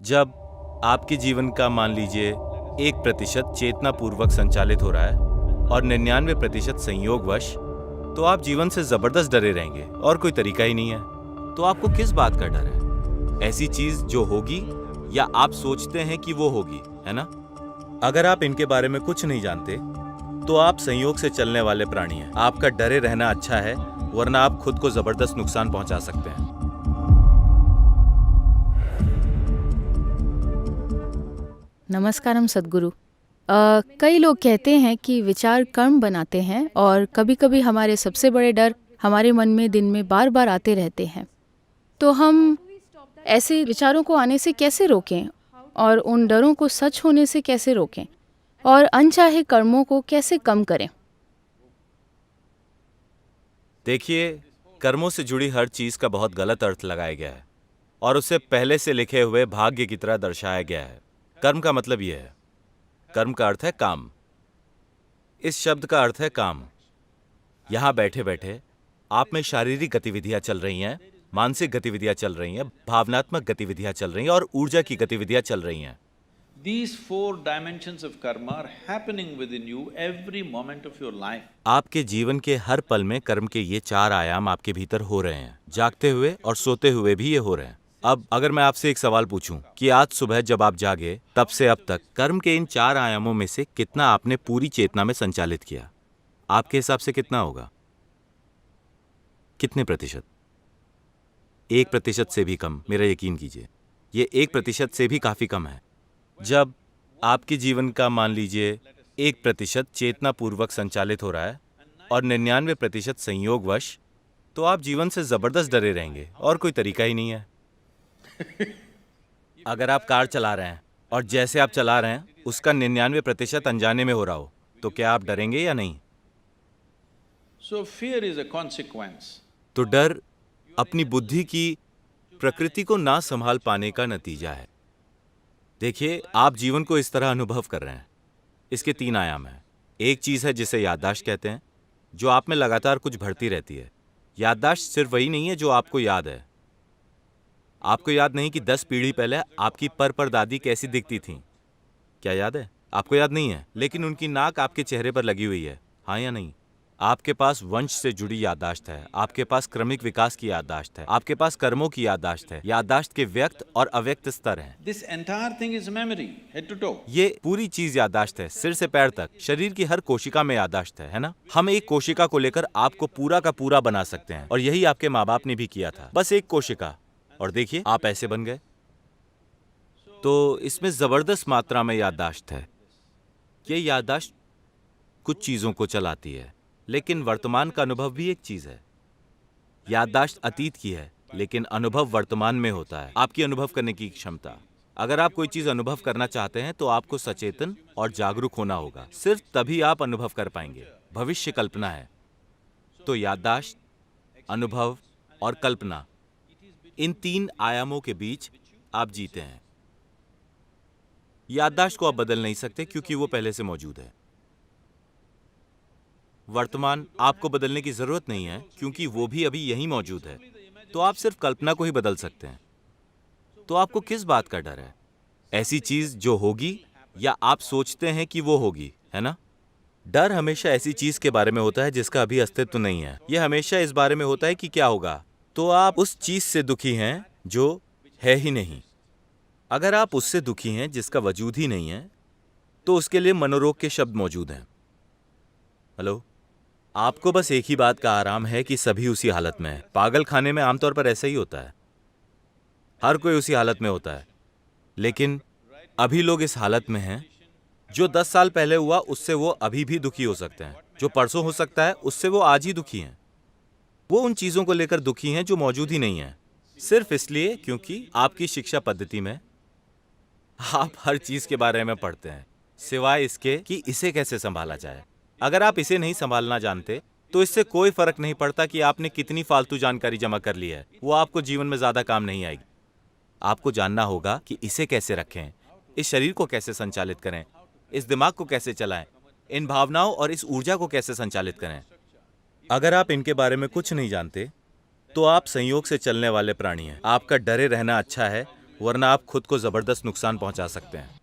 जब आपके जीवन का मान लीजिए 1% चेतनापूर्वक संचालित हो रहा है और 99% संयोगवश, तो आप जीवन से जबरदस्त डरे रहेंगे और कोई तरीका ही नहीं है। तो आपको किस बात का डर है? ऐसी चीज जो होगी या आप सोचते हैं कि वो होगी, है ना? अगर आप इनके बारे में कुछ नहीं जानते तो आप संयोग से चलने वाले प्राणी हैं। आपका डरे रहना अच्छा है, वरना आप खुद को जबरदस्त नुकसान पहुंचा सकते हैं। नमस्कारम सद्गुरु। कई लोग कहते हैं कि विचार कर्म बनाते हैं और कभी कभी हमारे सबसे बड़े डर हमारे मन में दिन में बार बार आते रहते हैं। तो हम ऐसे विचारों को आने से कैसे रोकें और उन डरों को सच होने से कैसे रोकें और अनचाहे कर्मों को कैसे कम करें? देखिए, कर्मों से जुड़ी हर चीज का बहुत गलत अर्थ लगाया गया है और उसे पहले से लिखे हुए भाग्य की तरह दर्शाया गया है। कर्म का मतलब यह है, कर्म का अर्थ है काम। इस शब्द का अर्थ है काम। यहां बैठे बैठे आप में शारीरिक गतिविधियां चल रही हैं, मानसिक गतिविधियां चल रही हैं, भावनात्मक गतिविधियां चल रही हैं और ऊर्जा की गतिविधियां चल रही हैं। These four dimensions of karma are happening within you every moment of your life. आपके जीवन के हर पल में कर्म के ये 4 आयाम आपके भीतर हो रहे हैं, जागते हुए और सोते हुए भी ये हो रहे हैं। अब अगर मैं आपसे एक सवाल पूछूं कि आज सुबह जब आप जागे तब से अब तक कर्म के इन 4 आयामों में से कितना आपने पूरी चेतना में संचालित किया, आपके हिसाब से कितना होगा? कितने प्रतिशत? 1% से भी कम, मेरा यकीन कीजिए। ये 1% से भी काफी कम है। जब आपके जीवन का मान लीजिए 1% चेतनापूर्वक संचालित हो रहा है और 99% संयोगवश, तो आप जीवन से जबरदस्त डरे रहेंगे और कोई तरीका ही नहीं है। अगर आप कार चला रहे हैं और जैसे आप चला रहे हैं उसका 99% अनजाने में हो रहा हो, तो क्या आप डरेंगे या नहीं? So fear is a consequence. तो डर अपनी बुद्धि की प्रकृति को ना संभाल पाने का नतीजा है। देखिए, आप जीवन को इस तरह अनुभव कर रहे हैं। इसके 3 आयाम हैं। एक चीज है जिसे याददाश्त कहते हैं, जो आप में लगातार कुछ भरती रहती है। याददाश्त सिर्फ वही नहीं है जो आपको याद है। आपको याद नहीं कि 10 पीढ़ी पहले आपकी परदादी कैसी दिखती थी? क्या याद है? आपको याद नहीं है, लेकिन उनकी नाक आपके चेहरे पर लगी हुई है, हाँ या नहीं? आपके पास वंश से जुड़ी याददाश्त है, आपके पास क्रमिक विकास की याददाश्त है, आपके पास कर्मों की याददाश्त है। याददाश्त के व्यक्त और अव्यक्त स्तर हैं। This entire thing is memory, head to toe. ये पूरी चीज याददाश्त है, सिर से पैर तक। शरीर की हर कोशिका में याददाश्त है ना? हम एक कोशिका को लेकर आपको पूरा का पूरा बना सकते हैं और यही आपके माँ बाप ने भी किया था। बस एक कोशिका, और देखिए आप ऐसे बन गए। तो इसमें जबरदस्त मात्रा में याददाश्त है। ये याददाश्त कुछ चीजों को चलाती है, लेकिन वर्तमान का अनुभव भी एक चीज है। याददाश्त अतीत की है, लेकिन अनुभव वर्तमान में होता है। आपकी अनुभव करने की क्षमता। अगर आप कोई चीज अनुभव करना चाहते हैं तो आपको सचेतन और जागरूक होना होगा। सिर्फ तभी आप अनुभव कर पाएंगे। भविष्य कल्पना है। तो याददाश्त, अनुभव और कल्पना, इन 3 आयामों के बीच आप जीते हैं। याददाश्त को आप बदल नहीं सकते क्योंकि वो पहले से मौजूद है। वर्तमान आपको बदलने की जरूरत नहीं है क्योंकि वो भी अभी यहीं मौजूद है। तो आप सिर्फ कल्पना को ही बदल सकते हैं। तो आपको किस बात का डर है? ऐसी चीज जो होगी या आप सोचते हैं कि वो होगी, है ना? डर हमेशा ऐसी चीज के बारे में होता है जिसका अभी अस्तित्व नहीं है। यह हमेशा इस बारे में होता है कि क्या होगा। तो आप उस चीज से दुखी हैं जो है ही नहीं। अगर आप उससे दुखी हैं जिसका वजूद ही नहीं है, तो उसके लिए मनोरोग के शब्द मौजूद हैं। हेलो, आपको बस एक ही बात का आराम है कि सभी उसी हालत में है। पागल खाने में आमतौर पर ऐसा ही होता है। हर कोई उसी हालत में होता है, लेकिन अभी लोग इस हालत में हैं। जो 10 साल पहले हुआ उससे वो अभी भी दुखी हो सकते हैं। जो परसों हो सकता है उससे वो आज ही दुखी हैं। वो उन चीजों को लेकर दुखी हैं जो मौजूद ही नहीं है, सिर्फ इसलिए क्योंकि आपकी शिक्षा पद्धति में आप हर चीज के बारे में पढ़ते हैं सिवाय इसके कि इसे कैसे संभाला जाए। अगर आप इसे नहीं संभालना जानते तो इससे कोई फर्क नहीं पड़ता कि आपने कितनी फालतू जानकारी जमा कर ली है, वो आपको जीवन में ज्यादा काम नहीं आएगी। आपको जानना होगा कि इसे कैसे रखें, इस शरीर को कैसे संचालित करें, इस दिमाग को कैसे चलाएं, इन भावनाओं और इस ऊर्जा को कैसे संचालित करें। अगर आप इनके बारे में कुछ नहीं जानते तो आप संयोग से चलने वाले प्राणी हैं। आपका डरे रहना अच्छा है, वरना आप खुद को जबरदस्त नुकसान पहुंचा सकते हैं।